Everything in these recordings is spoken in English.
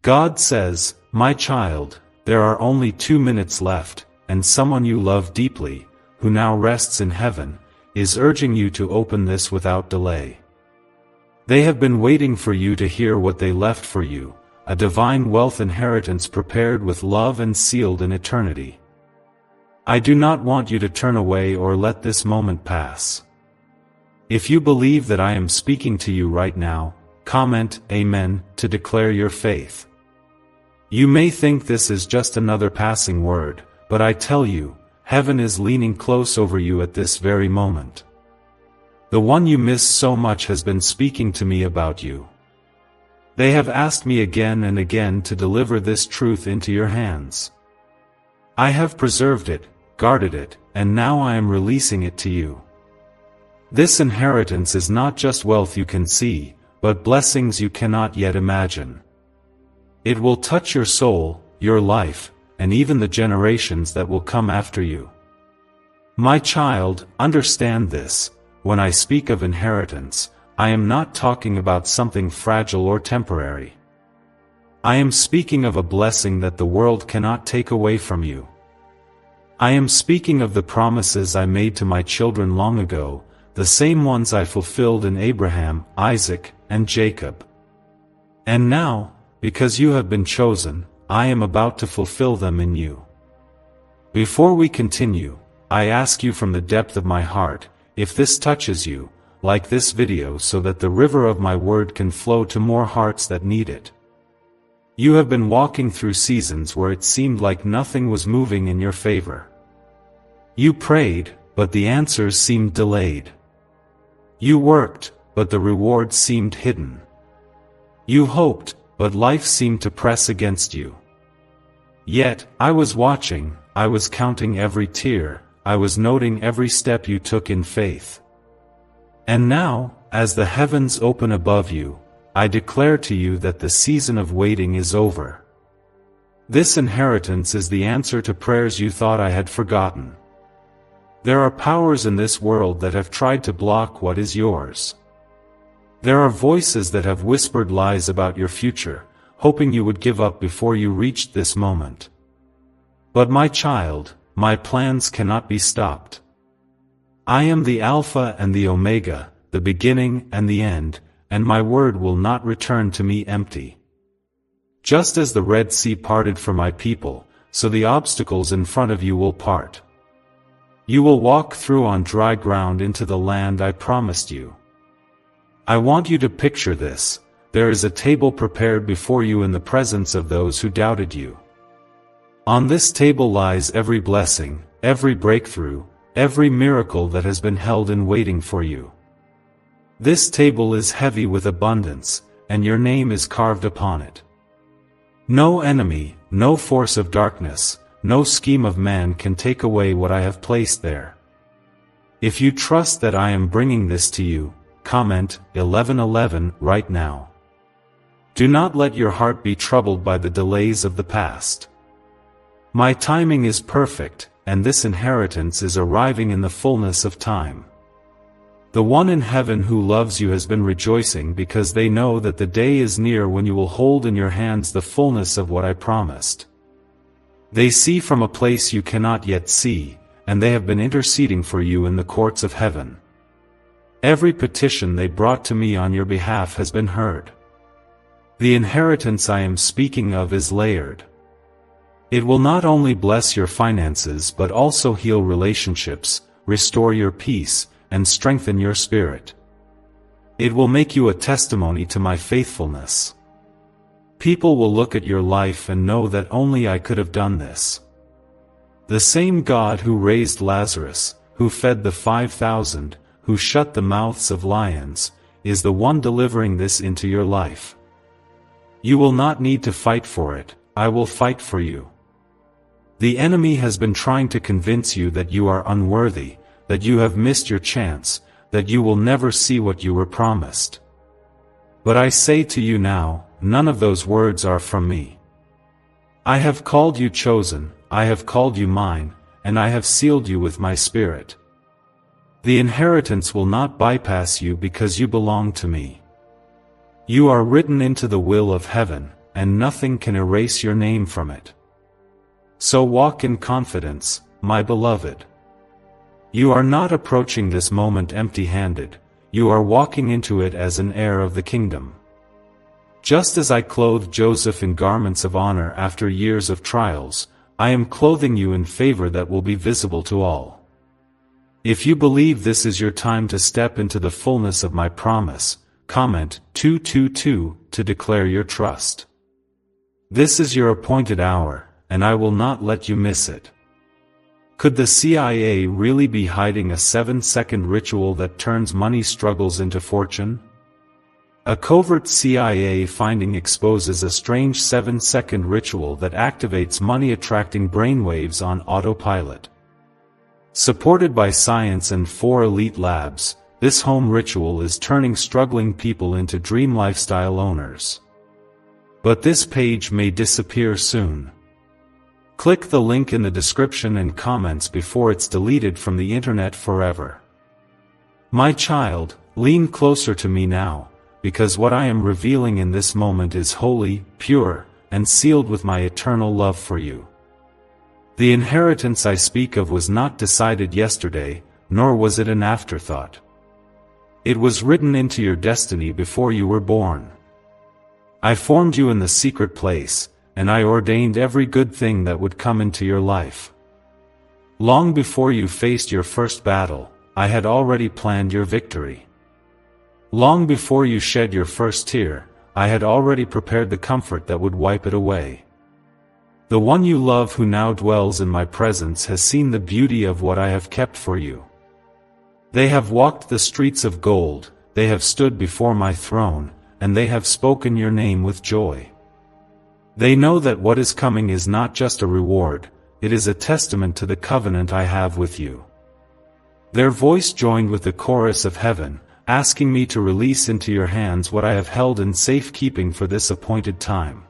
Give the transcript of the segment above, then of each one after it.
God says, "My child, there are only 2 minutes left, and someone you love deeply, who now rests in heaven, is urging you to open this without delay. They have been waiting for you to hear what they left for you, a divine wealth inheritance prepared with love and sealed in eternity. I do not want you to turn away or let this moment pass. If you believe that I am speaking to you right now, comment Amen to declare your faith. You may think this is just another passing word, but I tell you, heaven is leaning close over you at this very moment. The one you miss so much has been speaking to me about you. They have asked me again and again to deliver this truth into your hands. I have preserved it, guarded it, and now I am releasing it to you. This inheritance is not just wealth you can see, but blessings you cannot yet imagine. It will touch your soul, your life, and even the generations that will come after you. My child, understand this, when I speak of inheritance, I am not talking about something fragile or temporary. I am speaking of a blessing that the world cannot take away from you. I am speaking of the promises I made to my children long ago, the same ones I fulfilled in Abraham, Isaac, and Jacob. And now, because you have been chosen, I am about to fulfill them in you. Before we continue, I ask you from the depth of my heart, if this touches you, like this video so that the river of my word can flow to more hearts that need it. You have been walking through seasons where it seemed like nothing was moving in your favor. You prayed, but the answers seemed delayed. You worked, but the reward seemed hidden. You hoped, but life seemed to press against you. Yet, I was watching, I was counting every tear, I was noting every step you took in faith. And now, as the heavens open above you, I declare to you that the season of waiting is over. This inheritance is the answer to prayers you thought I had forgotten. There are powers in this world that have tried to block what is yours. There are voices that have whispered lies about your future, hoping you would give up before you reached this moment. But my child, my plans cannot be stopped. I am the Alpha and the Omega, the beginning and the end, and my word will not return to me empty. Just as the Red Sea parted for my people, so the obstacles in front of you will part. You will walk through on dry ground into the land I promised you. I want you to picture this. There is a table prepared before you in the presence of those who doubted you. On this table lies every blessing, every breakthrough, every miracle that has been held in waiting for you. This table is heavy with abundance, and your name is carved upon it. No enemy, no force of darkness, no scheme of man can take away what I have placed there. If you trust that I am bringing this to you, comment 1111 right now. Do not let your heart be troubled by the delays of the past. My timing is perfect, and this inheritance is arriving in the fullness of time. The one in heaven who loves you has been rejoicing because they know that the day is near when you will hold in your hands the fullness of what I promised. They see from a place you cannot yet see, and they have been interceding for you in the courts of heaven. Every petition they brought to me on your behalf has been heard. The inheritance I am speaking of is layered. It will not only bless your finances but also heal relationships, restore your peace, and strengthen your spirit. It will make you a testimony to my faithfulness. People will look at your life and know that only I could have done this. The same God who raised Lazarus, who fed the 5,000, who shut the mouths of lions, is the one delivering this into your life. You will not need to fight for it, I will fight for you. The enemy has been trying to convince you that you are unworthy, that you have missed your chance, that you will never see what you were promised. But I say to you now, none of those words are from me. I have called you chosen, I have called you mine, and I have sealed you with my Spirit. The inheritance will not bypass you because you belong to me. You are written into the will of heaven, and nothing can erase your name from it. So walk in confidence, my beloved. You are not approaching this moment empty-handed, you are walking into it as an heir of the kingdom. Just as I clothed Joseph in garments of honor after years of trials, I am clothing you in favor that will be visible to all. If you believe this is your time to step into the fullness of my promise, comment 222 to declare your trust. This is your appointed hour, and I will not let you miss it. Could the CIA really be hiding a 7-second ritual that turns money struggles into fortune? A covert CIA finding exposes a strange 7-second ritual that activates money-attracting brainwaves on autopilot. Supported by science and 4 elite labs, this home ritual is turning struggling people into dream lifestyle owners. But this page may disappear soon. Click the link in the description and comments before it's deleted from the internet forever. My child, lean closer to me now, because what I am revealing in this moment is holy, pure, and sealed with my eternal love for you. The inheritance I speak of was not decided yesterday, nor was it an afterthought. It was written into your destiny before you were born. I formed you in the secret place, and I ordained every good thing that would come into your life. Long before you faced your first battle, I had already planned your victory. Long before you shed your first tear, I had already prepared the comfort that would wipe it away. The one you love who now dwells in my presence has seen the beauty of what I have kept for you. They have walked the streets of gold, they have stood before my throne, and they have spoken your name with joy. They know that what is coming is not just a reward, it is a testament to the covenant I have with you. Their voice joined with the chorus of heaven, asking me to release into your hands what I have held in safekeeping for this appointed time.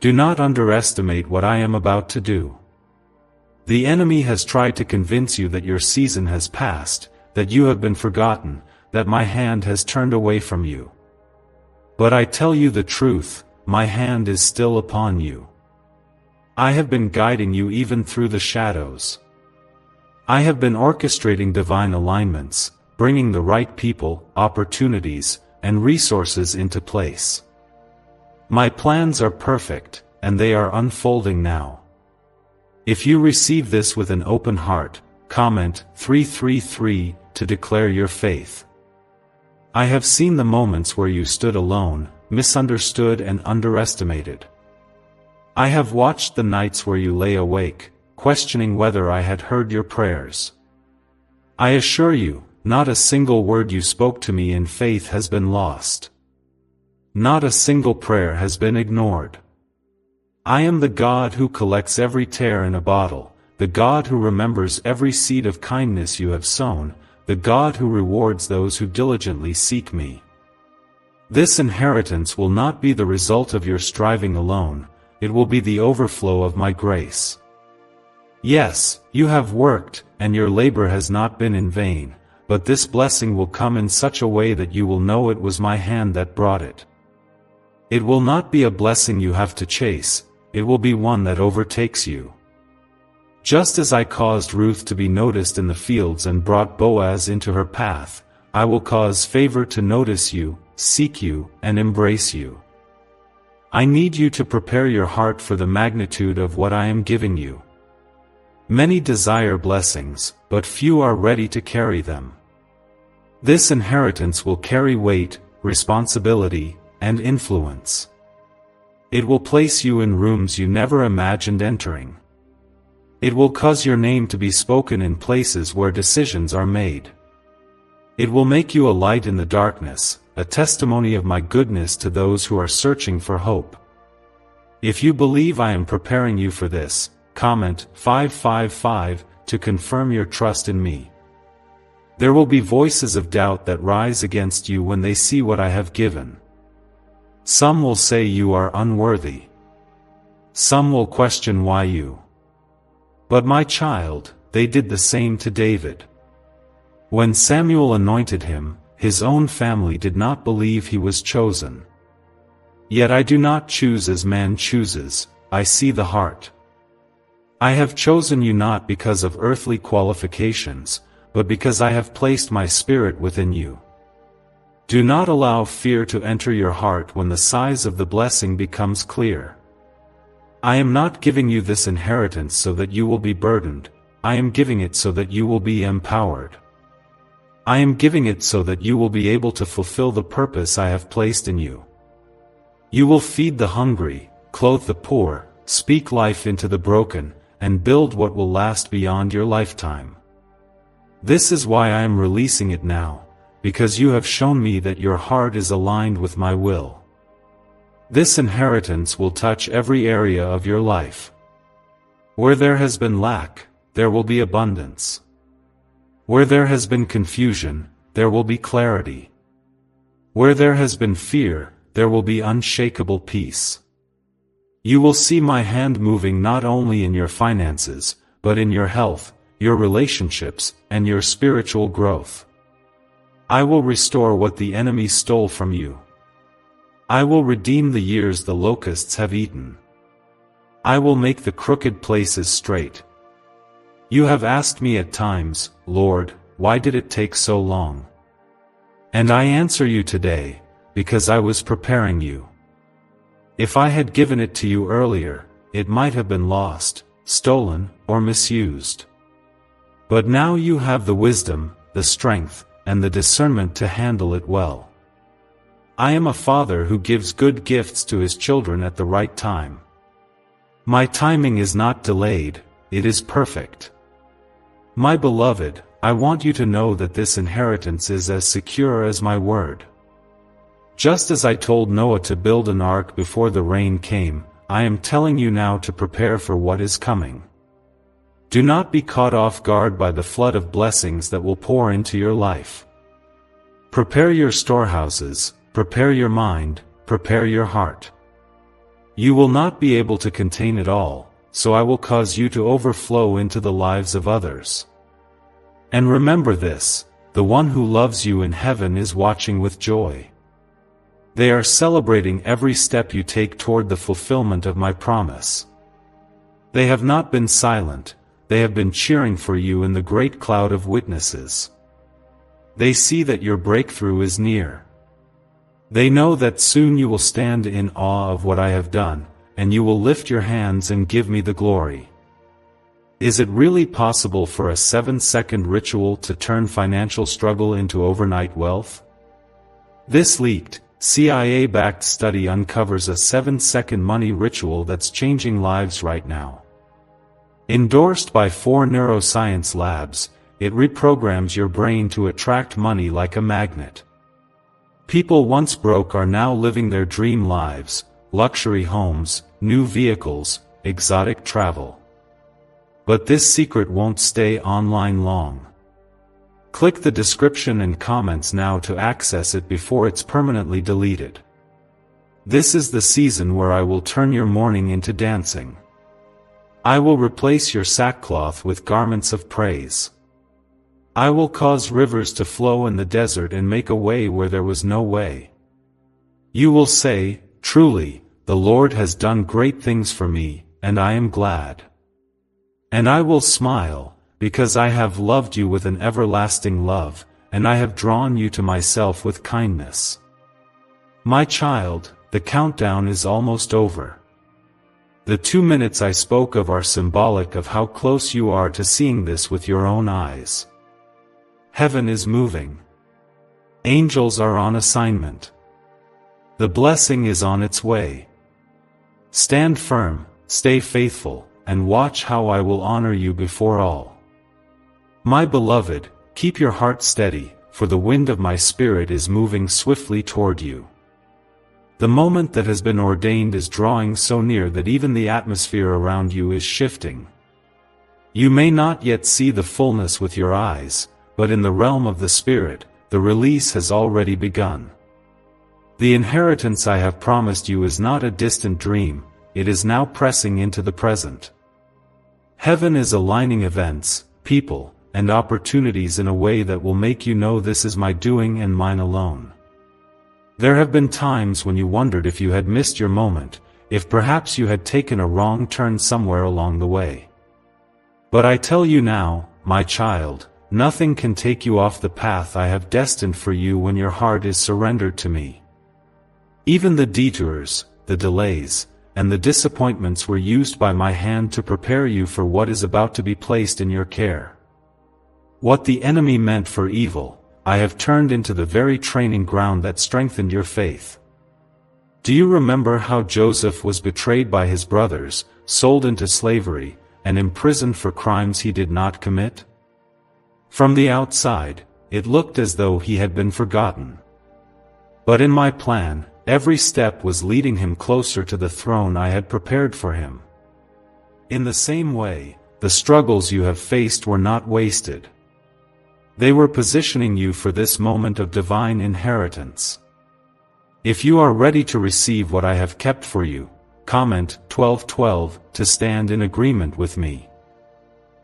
Do not underestimate what I am about to do. The enemy has tried to convince you that your season has passed, that you have been forgotten, that my hand has turned away from you. But I tell you the truth, my hand is still upon you. I have been guiding you even through the shadows. I have been orchestrating divine alignments, bringing the right people, opportunities, and resources into place. My plans are perfect, and they are unfolding now. If you receive this with an open heart, comment 333 to declare your faith. I have seen the moments where you stood alone, misunderstood and underestimated. I have watched the nights where you lay awake, questioning whether I had heard your prayers. I assure you, not a single word you spoke to me in faith has been lost. Not a single prayer has been ignored. I am the God who collects every tear in a bottle, the God who remembers every seed of kindness you have sown, the God who rewards those who diligently seek me. This inheritance will not be the result of your striving alone, it will be the overflow of my grace. Yes, you have worked, and your labor has not been in vain, but this blessing will come in such a way that you will know it was my hand that brought it. It will not be a blessing you have to chase, it will be one that overtakes you. Just as I caused Ruth to be noticed in the fields and brought Boaz into her path, I will cause favor to notice you, seek you, and embrace you. I need you to prepare your heart for the magnitude of what I am giving you. Many desire blessings, but few are ready to carry them. This inheritance will carry weight, responsibility, and influence. It will place you in rooms you never imagined entering. It will cause your name to be spoken in places where decisions are made. It will make you a light in the darkness, a testimony of my goodness to those who are searching for hope. If you believe I am preparing you for this, comment 555 to confirm your trust in me. There will be voices of doubt that rise against you when they see what I have given. Some will say you are unworthy. Some will question why you. But my child, they did the same to David. When Samuel anointed him, his own family did not believe he was chosen. Yet I do not choose as man chooses, I see the heart. I have chosen you not because of earthly qualifications, but because I have placed my spirit within you. Do not allow fear to enter your heart when the size of the blessing becomes clear. I am not giving you this inheritance so that you will be burdened, I am giving it so that you will be empowered. I am giving it so that you will be able to fulfill the purpose I have placed in you. You will feed the hungry, clothe the poor, speak life into the broken, and build what will last beyond your lifetime. This is why I am releasing it now, because you have shown me that your heart is aligned with my will. This inheritance will touch every area of your life. Where there has been lack, there will be abundance. Where there has been confusion, there will be clarity. Where there has been fear, there will be unshakable peace. You will see my hand moving not only in your finances, but in your health, your relationships, and your spiritual growth. I will restore what the enemy stole from you. I will redeem the years the locusts have eaten. I will make the crooked places straight. You have asked me at times, Lord, why did it take so long? And I answer you today, because I was preparing you. If I had given it to you earlier, it might have been lost, stolen, or misused. But now you have the wisdom, the strength, and the discernment to handle it well. I am a father who gives good gifts to his children at the right time. My timing is not delayed, it is perfect. My beloved, I want you to know that this inheritance is as secure as my word. Just as I told Noah to build an ark before the rain came, I am telling you now to prepare for what is coming. Do not be caught off guard by the flood of blessings that will pour into your life. Prepare your storehouses, prepare your mind, prepare your heart. You will not be able to contain it all, so I will cause you to overflow into the lives of others. And remember this, the one who loves you in heaven is watching with joy. They are celebrating every step you take toward the fulfillment of my promise. They have not been silent, they have been cheering for you in the great cloud of witnesses. They see that your breakthrough is near. They know that soon you will stand in awe of what I have done, and you will lift your hands and give me the glory. Is it really possible for a 7-second ritual to turn financial struggle into overnight wealth? This leaked, CIA-backed study uncovers a 7-second money ritual that's changing lives right now. Endorsed by 4 neuroscience labs, it reprograms your brain to attract money like a magnet. People once broke are now living their dream lives, luxury homes, new vehicles, exotic travel. But this secret won't stay online long. Click the description and comments now to access it before it's permanently deleted. This is the season where I will turn your mourning into dancing. I will replace your sackcloth with garments of praise. I will cause rivers to flow in the desert and make a way where there was no way. You will say, truly, the Lord has done great things for me, and I am glad. And I will smile, because I have loved you with an everlasting love, and I have drawn you to myself with kindness. My child, the countdown is almost over. The 2 minutes I spoke of are symbolic of how close you are to seeing this with your own eyes. Heaven is moving. Angels are on assignment. The blessing is on its way. Stand firm, stay faithful, and watch how I will honor you before all. My beloved, keep your heart steady, for the wind of my spirit is moving swiftly toward you. The moment that has been ordained is drawing so near that even the atmosphere around you is shifting. You may not yet see the fullness with your eyes, but in the realm of the Spirit, the release has already begun. The inheritance I have promised you is not a distant dream, it is now pressing into the present. Heaven is aligning events, people, and opportunities in a way that will make you know this is my doing and mine alone. There have been times when you wondered if you had missed your moment, if perhaps you had taken a wrong turn somewhere along the way. But I tell you now, my child, nothing can take you off the path I have destined for you when your heart is surrendered to me. Even the detours, the delays, and the disappointments were used by my hand to prepare you for what is about to be placed in your care. What the enemy meant for evil, I have turned into the very training ground that strengthened your faith. Do you remember how Joseph was betrayed by his brothers, sold into slavery, and imprisoned for crimes he did not commit? From the outside, it looked as though he had been forgotten. But in my plan, every step was leading him closer to the throne I had prepared for him. In the same way, the struggles you have faced were not wasted. They were positioning you for this moment of divine inheritance. If you are ready to receive what I have kept for you, comment 1212 to stand in agreement with me.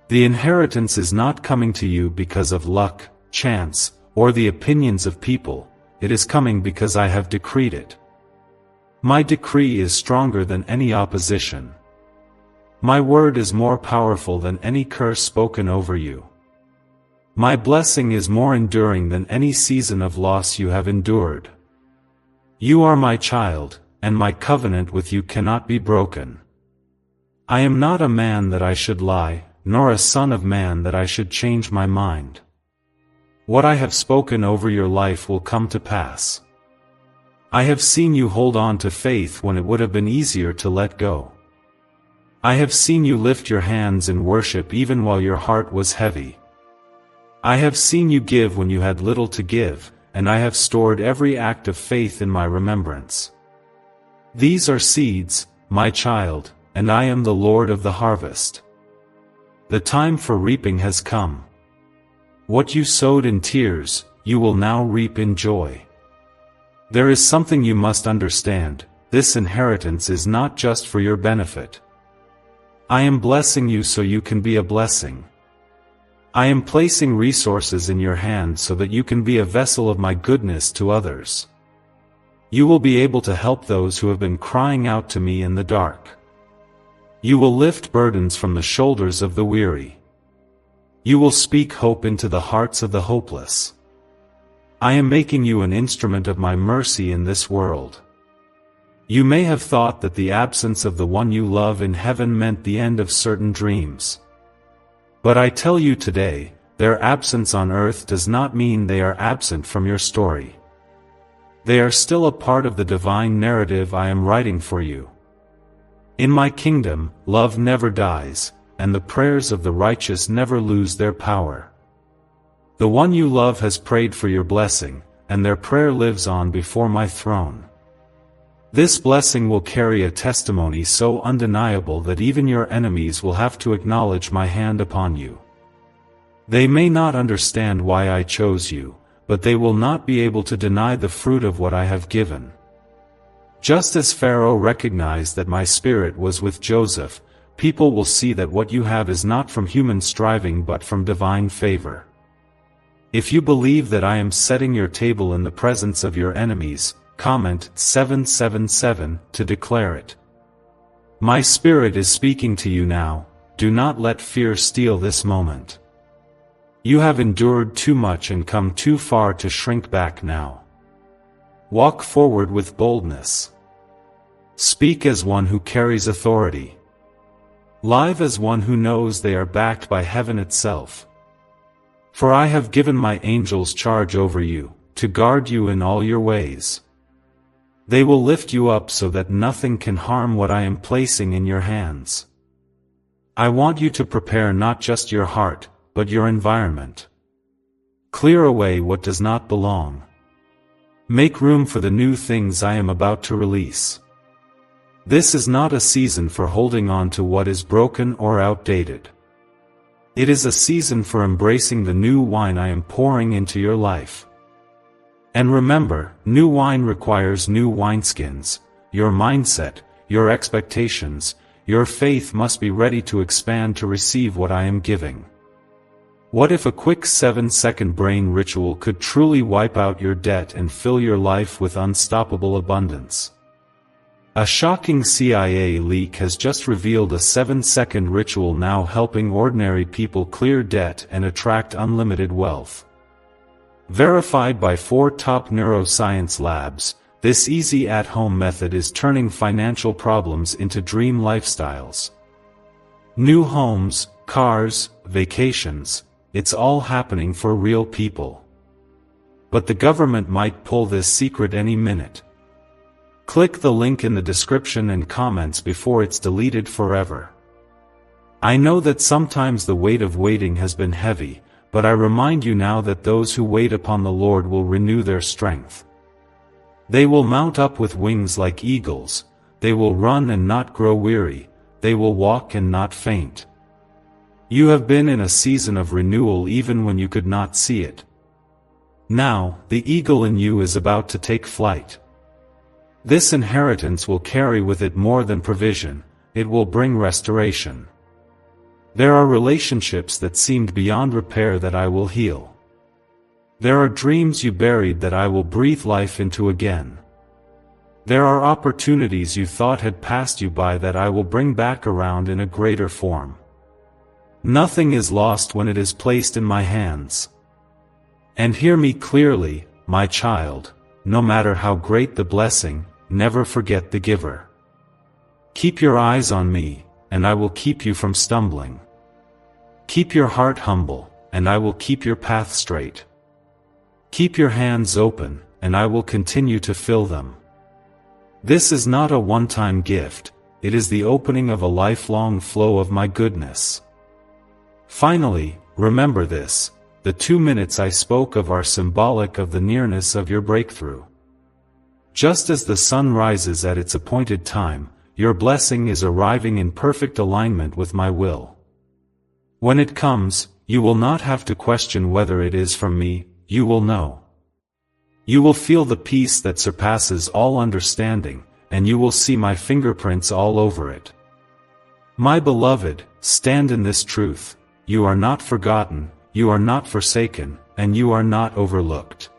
The inheritance is not coming to you because of luck, chance, or the opinions of people. It is coming because I have decreed it. My decree is stronger than any opposition. My word is more powerful than any curse spoken over you. My blessing is more enduring than any season of loss you have endured. You are my child, and my covenant with you cannot be broken. I am not a man that I should lie, nor a son of man that I should change my mind. What I have spoken over your life will come to pass. I have seen you hold on to faith when it would have been easier to let go. I have seen you lift your hands in worship even while your heart was heavy. I have seen you give when you had little to give, and I have stored every act of faith in my remembrance. These are seeds, my child, and I am the Lord of the harvest. The time for reaping has come. What you sowed in tears, you will now reap in joy. There is something you must understand: this inheritance is not just for your benefit. I am blessing you so you can be a blessing. I am placing resources in your hands so that you can be a vessel of my goodness to others. You will be able to help those who have been crying out to me in the dark. You will lift burdens from the shoulders of the weary. You will speak hope into the hearts of the hopeless. I am making you an instrument of my mercy in this world. You may have thought that the absence of the one you love in heaven meant the end of certain dreams. But I tell you today, their absence on earth does not mean they are absent from your story. They are still a part of the divine narrative I am writing for you. In my kingdom, love never dies, and the prayers of the righteous never lose their power. The one you love has prayed for your blessing, and their prayer lives on before my throne. This blessing will carry a testimony so undeniable that even your enemies will have to acknowledge my hand upon you. They may not understand why I chose you, but they will not be able to deny the fruit of what I have given. Just as Pharaoh recognized that my spirit was with Joseph, people will see that what you have is not from human striving but from divine favor. If you believe that I am setting your table in the presence of your enemies, comment 777 to declare it. My spirit is speaking to you now. Do not let fear steal this moment. You have endured too much and come too far to shrink back now. Walk forward with boldness. Speak as one who carries authority. Live as one who knows they are backed by heaven itself. For I have given my angels charge over you, to guard you in all your ways. They will lift you up so that nothing can harm what I am placing in your hands. I want you to prepare not just your heart, but your environment. Clear away what does not belong. Make room for the new things I am about to release. This is not a season for holding on to what is broken or outdated. It is a season for embracing the new wine I am pouring into your life. And remember, new wine requires new wineskins. Your mindset, your expectations, your faith must be ready to expand to receive what I am giving. What if a quick 7-second brain ritual could truly wipe out your debt and fill your life with unstoppable abundance? A shocking CIA leak has just revealed a 7-second ritual now helping ordinary people clear debt and attract unlimited wealth. Verified by 4 top neuroscience labs, this easy at-home method is turning financial problems into dream lifestyles. New homes, cars, vacations, it's all happening for real people. But the government might pull this secret any minute. Click the link in the description and comments before it's deleted forever. I know that sometimes the weight of waiting has been heavy, but I remind you now that those who wait upon the Lord will renew their strength. They will mount up with wings like eagles, they will run and not grow weary, they will walk and not faint. You have been in a season of renewal even when you could not see it. Now, the eagle in you is about to take flight. This inheritance will carry with it more than provision, it will bring restoration. There are relationships that seemed beyond repair that I will heal. There are dreams you buried that I will breathe life into again. There are opportunities you thought had passed you by that I will bring back around in a greater form. Nothing is lost when it is placed in my hands. And hear me clearly, my child, no matter how great the blessing, never forget the giver. Keep your eyes on me, and I will keep you from stumbling. Keep your heart humble, and I will keep your path straight. Keep your hands open, and I will continue to fill them. This is not a one-time gift, it is the opening of a lifelong flow of my goodness. Finally, remember this, the 2 minutes I spoke of are symbolic of the nearness of your breakthrough. Just as the sun rises at its appointed time, your blessing is arriving in perfect alignment with my will. When it comes, you will not have to question whether it is from me, you will know. You will feel the peace that surpasses all understanding, and you will see my fingerprints all over it. My beloved, stand in this truth. You are not forgotten, you are not forsaken, and you are not overlooked.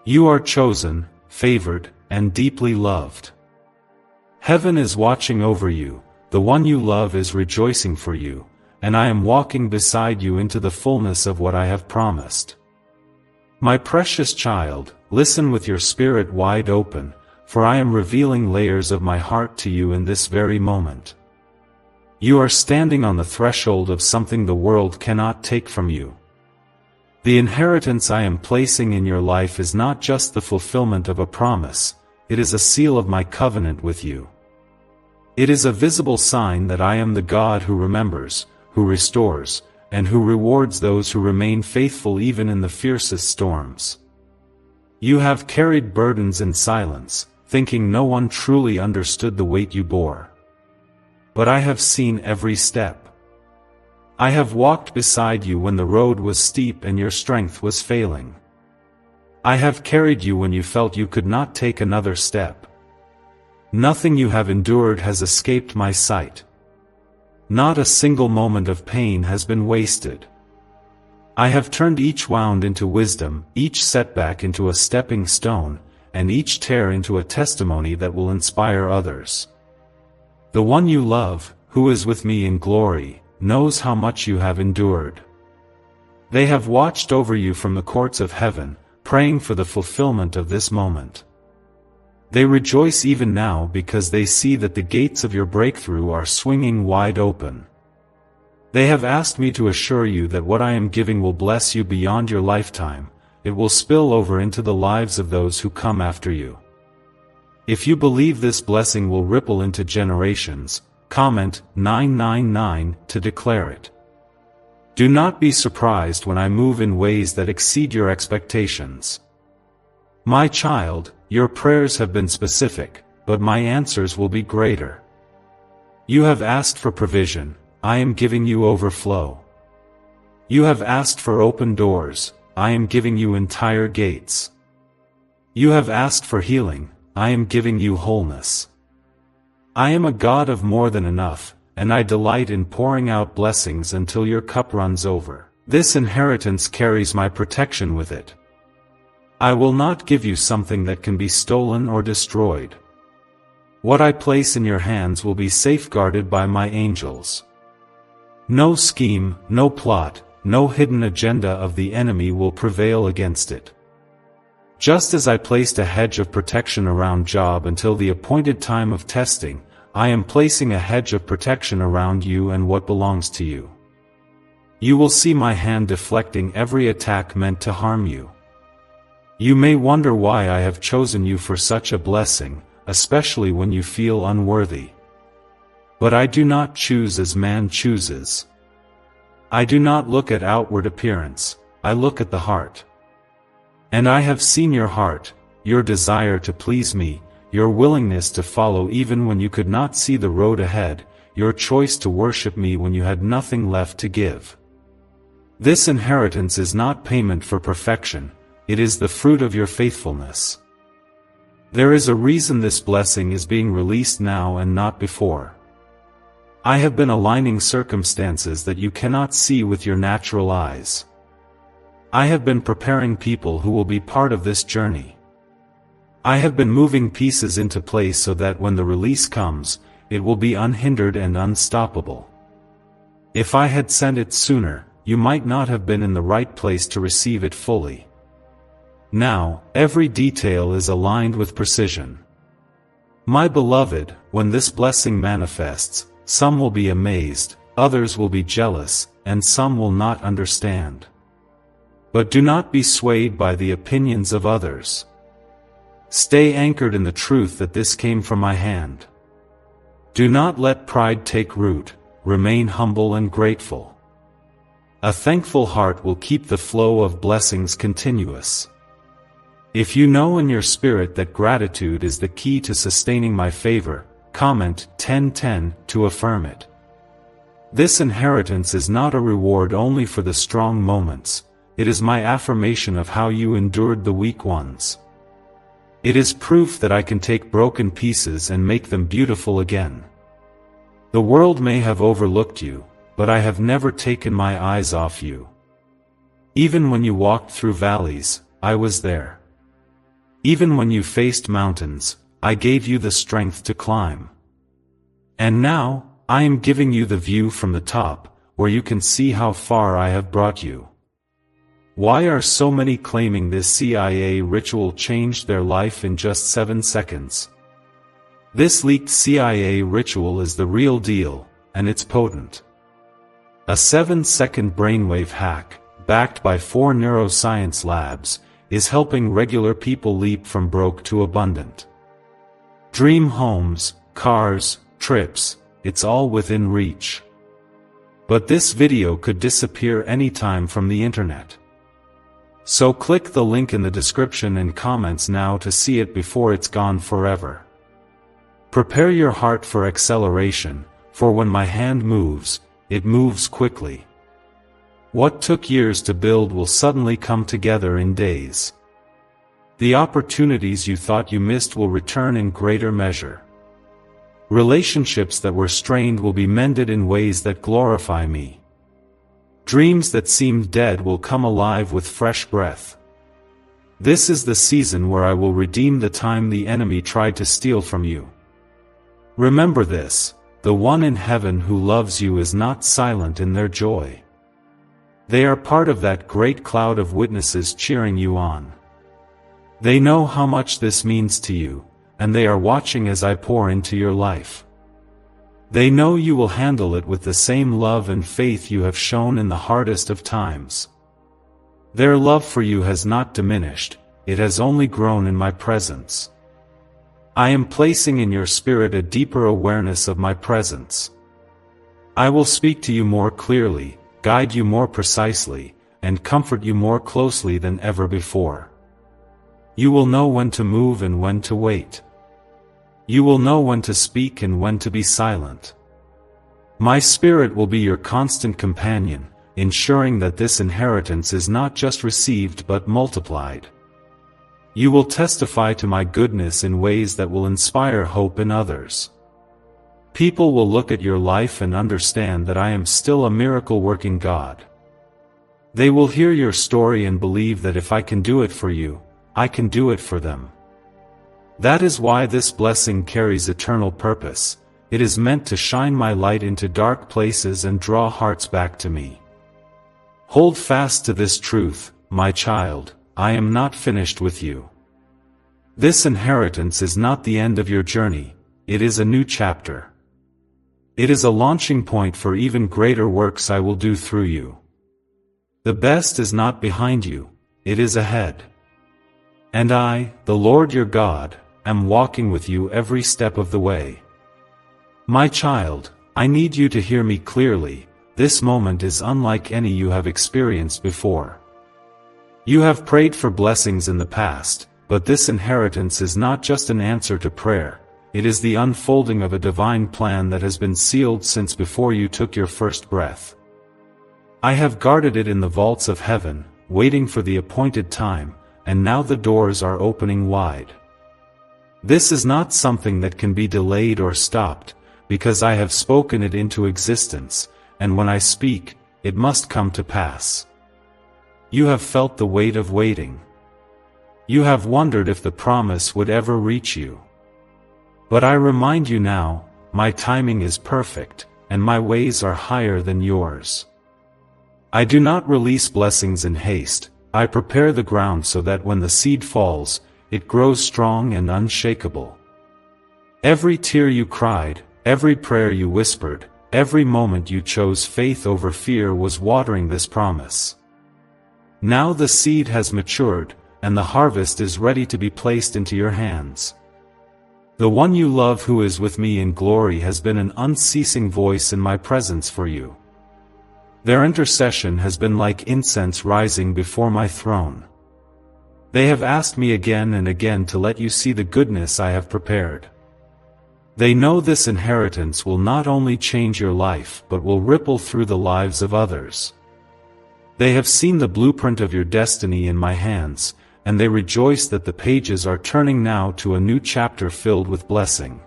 You are chosen, favored, and deeply loved. Heaven is watching over you, the one you love is rejoicing for you, and I am walking beside you into the fullness of what I have promised. My precious child, listen with your spirit wide open, for I am revealing layers of my heart to you in this very moment. You are standing on the threshold of something the world cannot take from you. The inheritance I am placing in your life is not just the fulfillment of a promise, it is a seal of my covenant with you. It is a visible sign that I am the God who remembers, who restores, and who rewards those who remain faithful even in the fiercest storms. You have carried burdens in silence, thinking no one truly understood the weight you bore. But I have seen every step. I have walked beside you when the road was steep and your strength was failing. I have carried you when you felt you could not take another step. Nothing you have endured has escaped my sight. Not a single moment of pain has been wasted. I have turned each wound into wisdom, each setback into a stepping stone, and each tear into a testimony that will inspire others. The one you love, who is with me in glory, knows how much you have endured. They have watched over you from the courts of heaven, praying for the fulfillment of this moment. They rejoice even now because they see that the gates of your breakthrough are swinging wide open. They have asked me to assure you that what I am giving will bless you beyond your lifetime, it will spill over into the lives of those who come after you. If you believe this blessing will ripple into generations, comment 999 to declare it. Do not be surprised when I move in ways that exceed your expectations. My child, your prayers have been specific, but my answers will be greater. You have asked for provision, I am giving you overflow. You have asked for open doors, I am giving you entire gates. You have asked for healing, I am giving you wholeness. I am a God of more than enough, and I delight in pouring out blessings until your cup runs over. This inheritance carries my protection with it. I will not give you something that can be stolen or destroyed. What I place in your hands will be safeguarded by my angels. No scheme, no plot, no hidden agenda of the enemy will prevail against it. Just as I placed a hedge of protection around Job until the appointed time of testing, I am placing a hedge of protection around you and what belongs to you. You will see my hand deflecting every attack meant to harm you. You may wonder why I have chosen you for such a blessing, especially when you feel unworthy. But I do not choose as man chooses. I do not look at outward appearance, I look at the heart. And I have seen your heart, your desire to please me, your willingness to follow even when you could not see the road ahead, your choice to worship me when you had nothing left to give. This inheritance is not payment for perfection, it is the fruit of your faithfulness. There is a reason this blessing is being released now and not before. I have been aligning circumstances that you cannot see with your natural eyes. I have been preparing people who will be part of this journey. I have been moving pieces into place so that when the release comes, it will be unhindered and unstoppable. If I had sent it sooner, you might not have been in the right place to receive it fully. Now, every detail is aligned with precision. My beloved, when this blessing manifests, some will be amazed, others will be jealous, and some will not understand. But do not be swayed by the opinions of others. Stay anchored in the truth that this came from my hand. Do not let pride take root, remain humble and grateful. A thankful heart will keep the flow of blessings continuous. If you know in your spirit that gratitude is the key to sustaining my favor, comment 1010 to affirm it. This inheritance is not a reward only for the strong moments, it is my affirmation of how you endured the weak ones. It is proof that I can take broken pieces and make them beautiful again. The world may have overlooked you, but I have never taken my eyes off you. Even when you walked through valleys, I was there. Even when you faced mountains, I gave you the strength to climb. And now, I am giving you the view from the top, where you can see how far I have brought you. Why are so many claiming this CIA ritual changed their life in just 7 seconds? This leaked CIA ritual is the real deal, and it's potent. A 7-second brainwave hack, backed by 4 neuroscience labs, is helping regular people leap from broke to abundant. Dream homes, cars, trips, it's all within reach. But this video could disappear anytime from the internet. So click the link in the description and comments now to see it before it's gone forever. Prepare your heart for acceleration, for when my hand moves, it moves quickly. What took years to build will suddenly come together in days. The opportunities you thought you missed will return in greater measure. Relationships that were strained will be mended in ways that glorify me. Dreams that seemed dead will come alive with fresh breath. This is the season where I will redeem the time the enemy tried to steal from you. Remember this, the one in heaven who loves you is not silent in their joy. They are part of that great cloud of witnesses cheering you on. They know how much this means to you, and they are watching as I pour into your life. They know you will handle it with the same love and faith you have shown in the hardest of times. Their love for you has not diminished, it has only grown in my presence. I am placing in your spirit a deeper awareness of my presence. I will speak to you more clearly, guide you more precisely, and comfort you more closely than ever before. You will know when to move and when to wait. You will know when to speak and when to be silent. My spirit will be your constant companion, ensuring that this inheritance is not just received but multiplied. You will testify to my goodness in ways that will inspire hope in others. People will look at your life and understand that I am still a miracle-working God. They will hear your story and believe that if I can do it for you, I can do it for them. That is why this blessing carries eternal purpose. It is meant to shine my light into dark places and draw hearts back to me. Hold fast to this truth, my child, I am not finished with you. This inheritance is not the end of your journey, it is a new chapter. It is a launching point for even greater works I will do through you. The best is not behind you, it is ahead. And I, the Lord your God, am walking with you every step of the way. My child, I need you to hear me clearly, this moment is unlike any you have experienced before. You have prayed for blessings in the past, but this inheritance is not just an answer to prayer, it is the unfolding of a divine plan that has been sealed since before you took your first breath. I have guarded it in the vaults of heaven, waiting for the appointed time, and now the doors are opening wide. This is not something that can be delayed or stopped, because I have spoken it into existence, and when I speak, it must come to pass. You have felt the weight of waiting. You have wondered if the promise would ever reach you. But I remind you now, my timing is perfect, and my ways are higher than yours. I do not release blessings in haste, I prepare the ground so that when the seed falls, it grows strong and unshakable. Every tear you cried, every prayer you whispered, every moment you chose faith over fear was watering this promise. Now the seed has matured, and the harvest is ready to be placed into your hands. The one you love who is with me in glory has been an unceasing voice in my presence for you. Their intercession has been like incense rising before my throne. They have asked me again and again to let you see the goodness I have prepared. They know this inheritance will not only change your life but will ripple through the lives of others. They have seen the blueprint of your destiny in my hands, and they rejoice that the pages are turning now to a new chapter filled with blessing.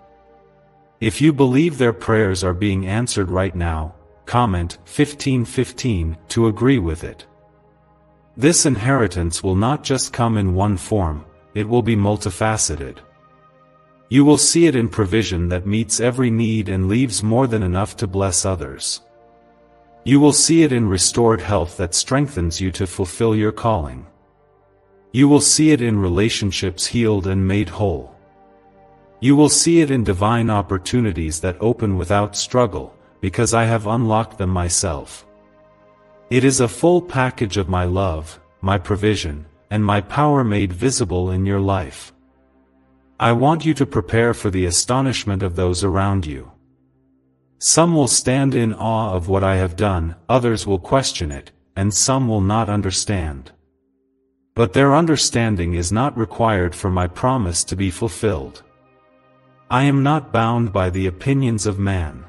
If you believe their prayers are being answered right now, comment 1515 to agree with it. This inheritance will not just come in one form, it will be multifaceted. You will see it in provision that meets every need and leaves more than enough to bless others. You will see it in restored health that strengthens you to fulfill your calling. You will see it in relationships healed and made whole. You will see it in divine opportunities that open without struggle, because I have unlocked them myself. It is a full package of my love, my provision, and my power made visible in your life. I want you to prepare for the astonishment of those around you. Some will stand in awe of what I have done, others will question it, and some will not understand. But their understanding is not required for my promise to be fulfilled. I am not bound by the opinions of man.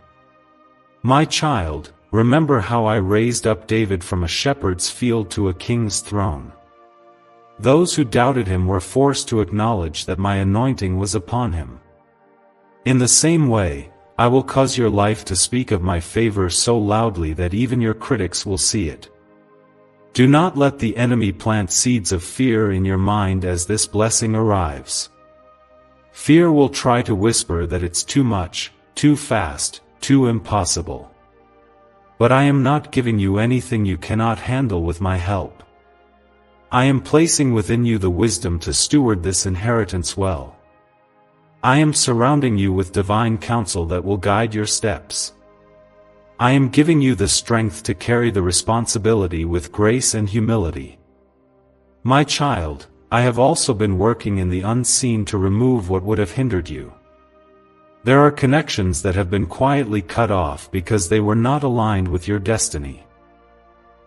My child, remember how I raised up David from a shepherd's field to a king's throne. Those who doubted him were forced to acknowledge that my anointing was upon him. In the same way, I will cause your life to speak of my favor so loudly that even your critics will see it. Do not let the enemy plant seeds of fear in your mind as this blessing arrives. Fear will try to whisper that it's too much, too fast, too impossible. But I am not giving you anything you cannot handle with my help. I am placing within you the wisdom to steward this inheritance well. I am surrounding you with divine counsel that will guide your steps. I am giving you the strength to carry the responsibility with grace and humility. My child, I have also been working in the unseen to remove what would have hindered you. There are connections that have been quietly cut off because they were not aligned with your destiny.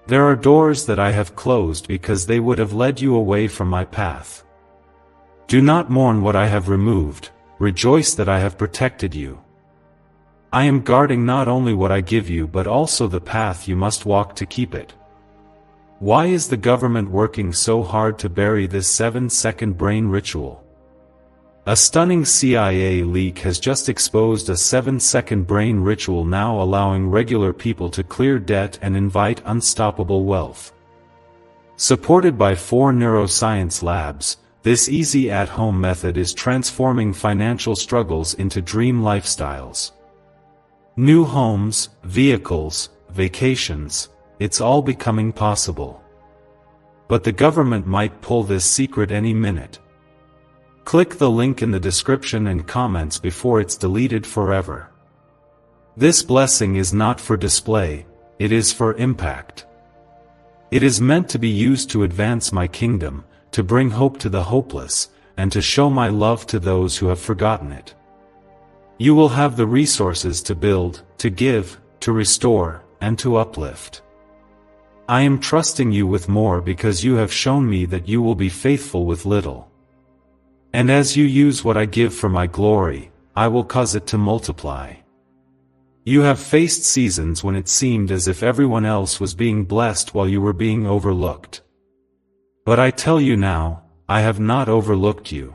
There are doors that I have closed because they would have led you away from my path. Do not mourn what I have removed, rejoice that I have protected you. I am guarding not only what I give you but also the path you must walk to keep it. Why is the government working so hard to bury this 7-second brain ritual? A stunning CIA leak has just exposed a 7-second brain ritual now allowing regular people to clear debt and invite unstoppable wealth. Supported by 4 neuroscience labs, this easy at-home method is transforming financial struggles into dream lifestyles. New homes, vehicles, vacations, it's all becoming possible. But the government might pull this secret any minute. Click the link in the description and comments before it's deleted forever. This blessing is not for display, it is for impact. It is meant to be used to advance my kingdom, to bring hope to the hopeless, and to show my love to those who have forgotten it. You will have the resources to build, to give, to restore, and to uplift. I am trusting you with more because you have shown me that you will be faithful with little. And as you use what I give for my glory, I will cause it to multiply. You have faced seasons when it seemed as if everyone else was being blessed while you were being overlooked. But I tell you now, I have not overlooked you.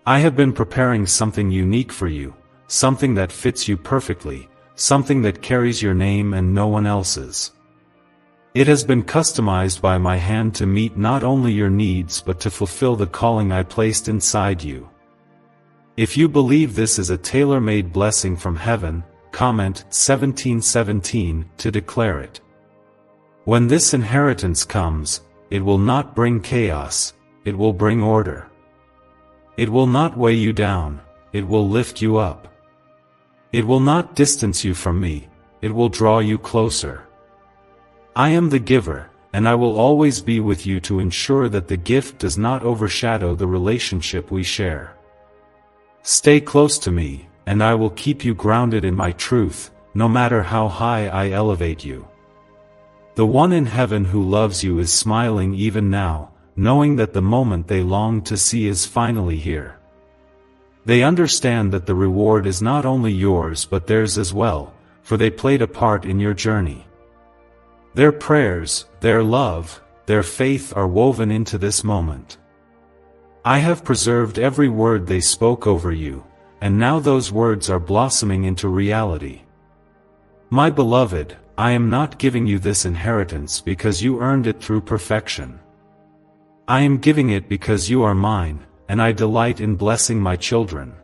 I have been preparing something unique for you, something that fits you perfectly, something that carries your name and no one else's. It has been customized by my hand to meet not only your needs but to fulfill the calling I placed inside you. If you believe this is a tailor-made blessing from heaven, comment 1717 to declare it. When this inheritance comes, it will not bring chaos, it will bring order. It will not weigh you down, it will lift you up. It will not distance you from me, it will draw you closer. I am the giver, and I will always be with you to ensure that the gift does not overshadow the relationship we share. Stay close to me, and I will keep you grounded in my truth, no matter how high I elevate you. The one in heaven who loves you is smiling even now, knowing that the moment they long to see is finally here. They understand that the reward is not only yours but theirs as well, for they played a part in your journey. Their prayers, their love, their faith are woven into this moment. I have preserved every word they spoke over you, and now those words are blossoming into reality. My beloved, I am not giving you this inheritance because you earned it through perfection. I am giving it because you are mine, and I delight in blessing my children.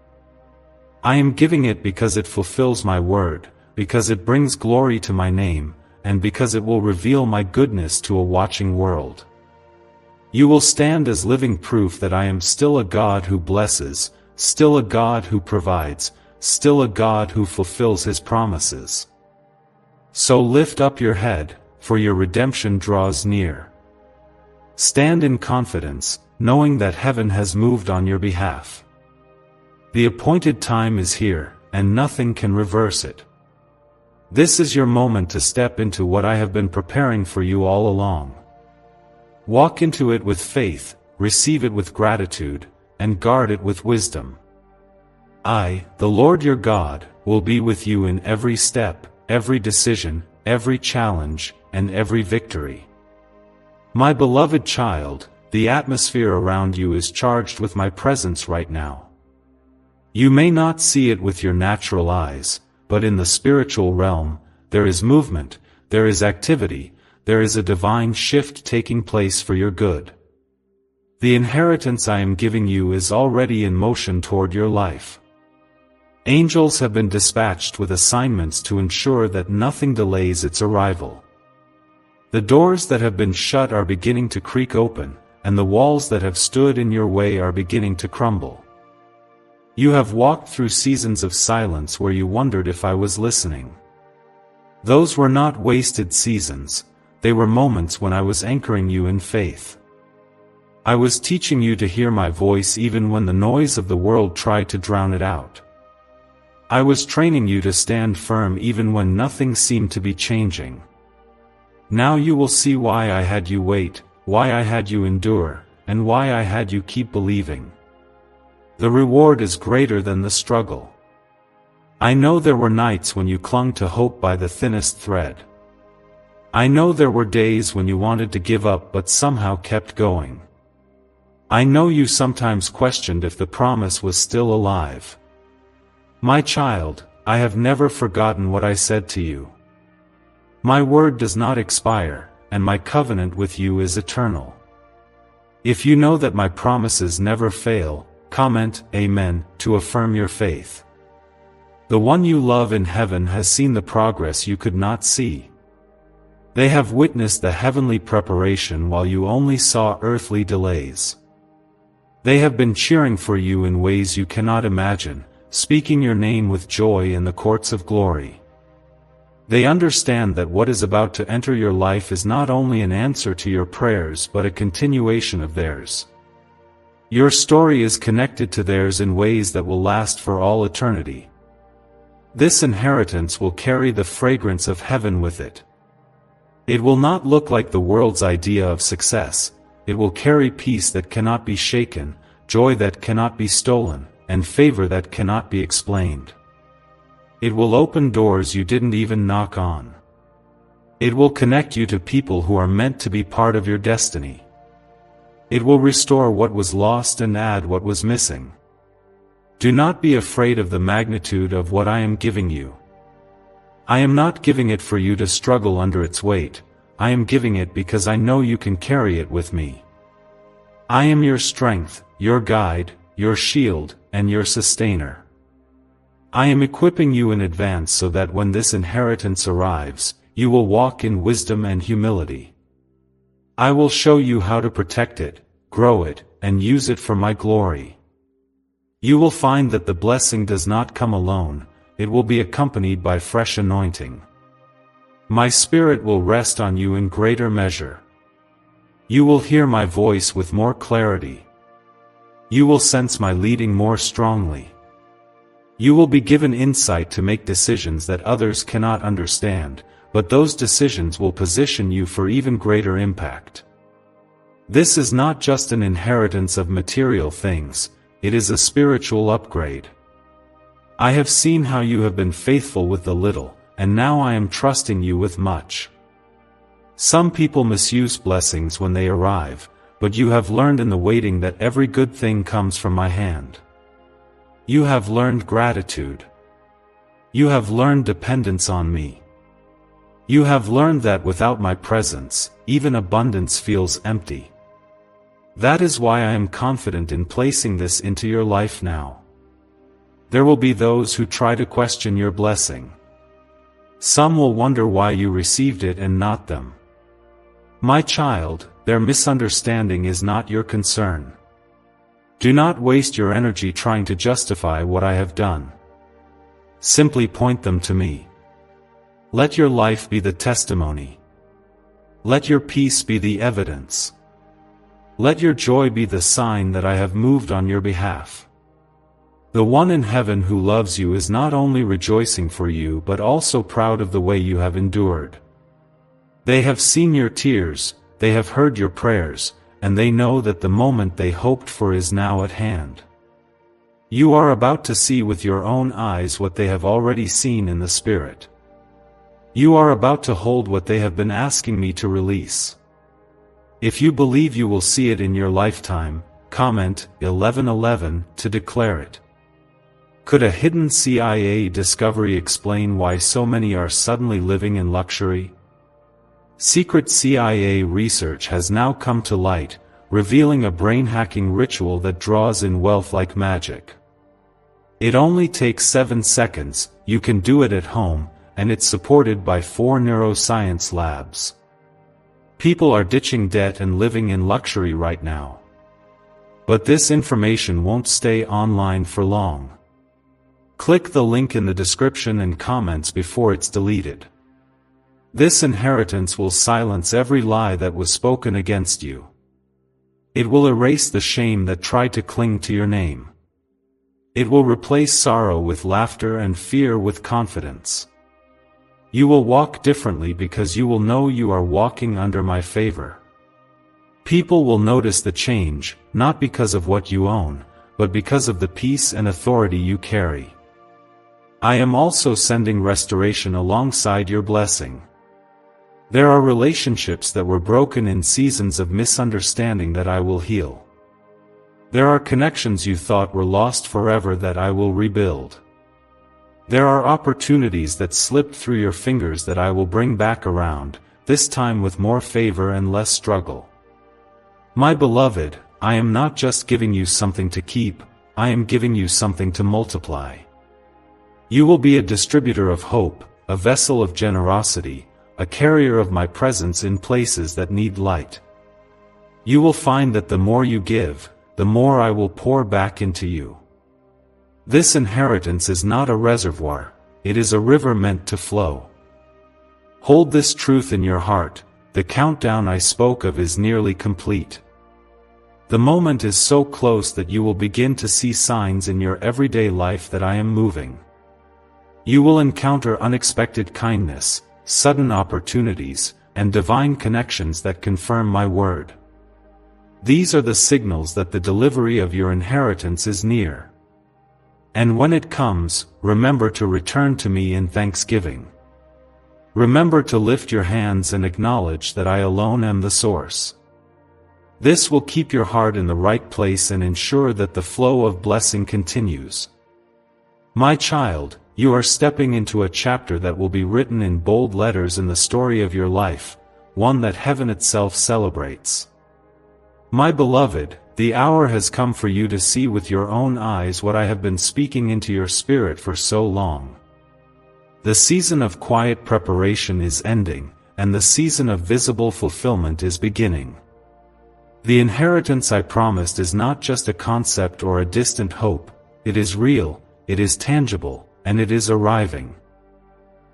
I am giving it because it fulfills my word, because it brings glory to my name, and because it will reveal my goodness to a watching world. You will stand as living proof that I am still a God who blesses, still a God who provides, still a God who fulfills His promises. So lift up your head, for your redemption draws near. Stand in confidence, knowing that heaven has moved on your behalf. The appointed time is here, and nothing can reverse it. This is your moment to step into what I have been preparing for you all along. Walk into it with faith, receive it with gratitude, and guard it with wisdom. I, the Lord your God, will be with you in every step, every decision, every challenge, and every victory. My beloved child, the atmosphere around you is charged with my presence right now. You may not see it with your natural eyes, but in the spiritual realm, there is movement, there is activity, there is a divine shift taking place for your good. The inheritance I am giving you is already in motion toward your life. Angels have been dispatched with assignments to ensure that nothing delays its arrival. The doors that have been shut are beginning to creak open, and the walls that have stood in your way are beginning to crumble. You have walked through seasons of silence where you wondered if I was listening. Those were not wasted seasons, they were moments when I was anchoring you in faith. I was teaching you to hear my voice even when the noise of the world tried to drown it out. I was training you to stand firm even when nothing seemed to be changing. Now you will see why I had you wait, why I had you endure, and why I had you keep believing. The reward is greater than the struggle. I know there were nights when you clung to hope by the thinnest thread. I know there were days when you wanted to give up but somehow kept going. I know you sometimes questioned if the promise was still alive. My child, I have never forgotten what I said to you. My word does not expire, and my covenant with you is eternal. If you know that my promises never fail, comment Amen to affirm your faith. The one you love in heaven has seen the progress you could not see. They have witnessed the heavenly preparation while you only saw earthly delays. They have been cheering for you in ways you cannot imagine, speaking your name with joy in the courts of glory. They understand that what is about to enter your life is not only an answer to your prayers but a continuation of theirs. Your story is connected to theirs in ways that will last for all eternity. This inheritance will carry the fragrance of heaven with it. It will not look like the world's idea of success. It will carry peace that cannot be shaken, joy that cannot be stolen, and favor that cannot be explained. It will open doors you didn't even knock on. It will connect you to people who are meant to be part of your destiny. It will restore what was lost and add what was missing. Do not be afraid of the magnitude of what I am giving you. I am not giving it for you to struggle under its weight. I am giving it because I know you can carry it with me. I am your strength, your guide, your shield, and your sustainer. I am equipping you in advance so that when this inheritance arrives, you will walk in wisdom and humility. I will show you how to protect it, grow it, and use it for my glory. You will find that the blessing does not come alone, it will be accompanied by fresh anointing. My Spirit will rest on you in greater measure. You will hear my voice with more clarity. You will sense my leading more strongly. You will be given insight to make decisions that others cannot understand, but those decisions will position you for even greater impact. This is not just an inheritance of material things, it is a spiritual upgrade. I have seen how you have been faithful with the little, and now I am trusting you with much. Some people misuse blessings when they arrive, but you have learned in the waiting that every good thing comes from my hand. You have learned gratitude. You have learned dependence on me. You have learned that without my presence, even abundance feels empty. That is why I am confident in placing this into your life now. There will be those who try to question your blessing. Some will wonder why you received it and not them. My child, their misunderstanding is not your concern. Do not waste your energy trying to justify what I have done. Simply point them to me. Let your life be the testimony. Let your peace be the evidence. Let your joy be the sign that I have moved on your behalf. The one in heaven who loves you is not only rejoicing for you but also proud of the way you have endured. They have seen your tears, they have heard your prayers, and they know that the moment they hoped for is now at hand. You are about to see with your own eyes what they have already seen in the Spirit. You are about to hold what they have been asking me to release. If you believe you will see it in your lifetime, comment 1111 to declare it. Could a hidden CIA discovery explain why so many are suddenly living in luxury? Secret CIA research has now come to light, revealing a brain-hacking ritual that draws in wealth like magic. It only takes 7 seconds, you can do it at home, and it's supported by 4 neuroscience labs. People are ditching debt and living in luxury right now. But this information won't stay online for long. Click the link in the description and comments before it's deleted. This inheritance will silence every lie that was spoken against you. It will erase the shame that tried to cling to your name. It will replace sorrow with laughter and fear with confidence. You will walk differently because you will know you are walking under my favor. People will notice the change, not because of what you own, but because of the peace and authority you carry. I am also sending restoration alongside your blessing. There are relationships that were broken in seasons of misunderstanding that I will heal. There are connections you thought were lost forever that I will rebuild. There are opportunities that slipped through your fingers that I will bring back around, this time with more favor and less struggle. My beloved, I am not just giving you something to keep, I am giving you something to multiply. You will be a distributor of hope, a vessel of generosity, a carrier of my presence in places that need light. You will find that the more you give, the more I will pour back into you. This inheritance is not a reservoir, it is a river meant to flow. Hold this truth in your heart, the countdown I spoke of is nearly complete. The moment is so close that you will begin to see signs in your everyday life that I am moving. You will encounter unexpected kindness, sudden opportunities, and divine connections that confirm my word. These are the signals that the delivery of your inheritance is near. And when it comes, remember to return to me in thanksgiving. Remember to lift your hands and acknowledge that I alone am the source. This will keep your heart in the right place and ensure that the flow of blessing continues. My child, you are stepping into a chapter that will be written in bold letters in the story of your life, one that heaven itself celebrates. My beloved, the hour has come for you to see with your own eyes what I have been speaking into your spirit for so long. The season of quiet preparation is ending, and the season of visible fulfillment is beginning. The inheritance I promised is not just a concept or a distant hope, it is real, it is tangible, and it is arriving.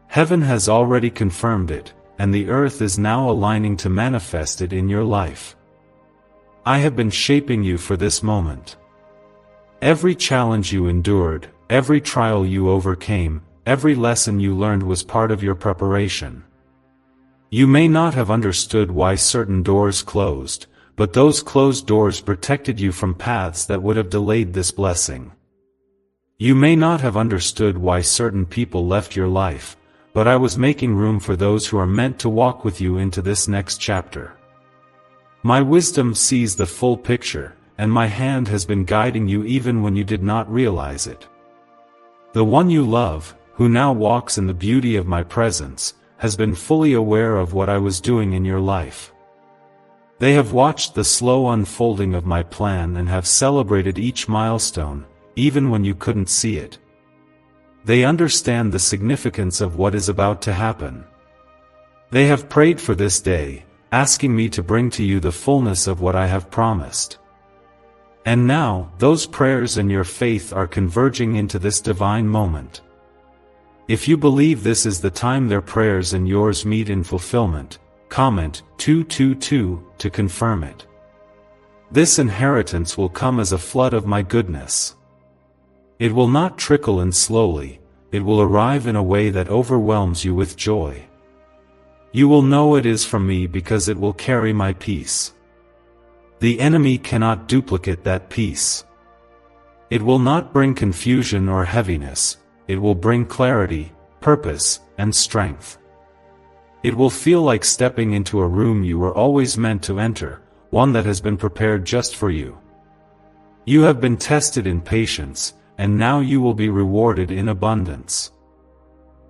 Heaven has already confirmed it, and the earth is now aligning to manifest it in your life. I have been shaping you for this moment. Every challenge you endured, every trial you overcame, every lesson you learned was part of your preparation. You may not have understood why certain doors closed, but those closed doors protected you from paths that would have delayed this blessing. You may not have understood why certain people left your life, but I was making room for those who are meant to walk with you into this next chapter. My wisdom sees the full picture, and my hand has been guiding you even when you did not realize it. The one you love, who now walks in the beauty of my presence, has been fully aware of what I was doing in your life. They have watched the slow unfolding of my plan and have celebrated each milestone, even when you couldn't see it. They understand the significance of what is about to happen. They have prayed for this day, asking me to bring to you the fullness of what I have promised. And now, those prayers and your faith are converging into this divine moment. If you believe this is the time their prayers and yours meet in fulfillment, comment 222 to confirm it. This inheritance will come as a flood of my goodness. It will not trickle in slowly, it will arrive in a way that overwhelms you with joy. You will know it is from me because it will carry my peace. The enemy cannot duplicate that peace. It will not bring confusion or heaviness, it will bring clarity, purpose, and strength. It will feel like stepping into a room you were always meant to enter, one that has been prepared just for you. You have been tested in patience, and now you will be rewarded in abundance.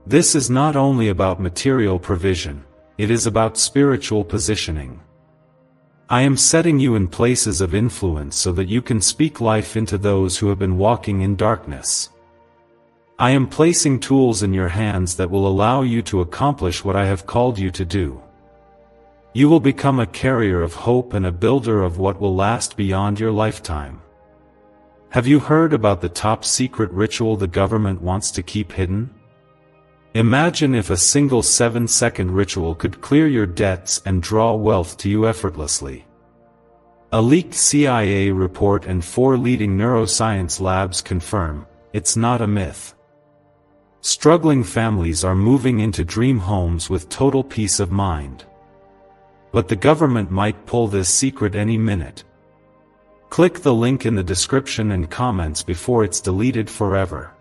This is not only about material provision, it is about spiritual positioning. I am setting you in places of influence so that you can speak life into those who have been walking in darkness. I am placing tools in your hands that will allow you to accomplish what I have called you to do. You will become a carrier of hope and a builder of what will last beyond your lifetime. Have you heard about the top secret ritual the government wants to keep hidden? Imagine if a single 7-second ritual could clear your debts and draw wealth to you effortlessly. A leaked CIA report and 4 leading neuroscience labs confirm, it's not a myth. Struggling families are moving into dream homes with total peace of mind. But the government might pull this secret any minute. Click the link in the description and comments before it's deleted forever.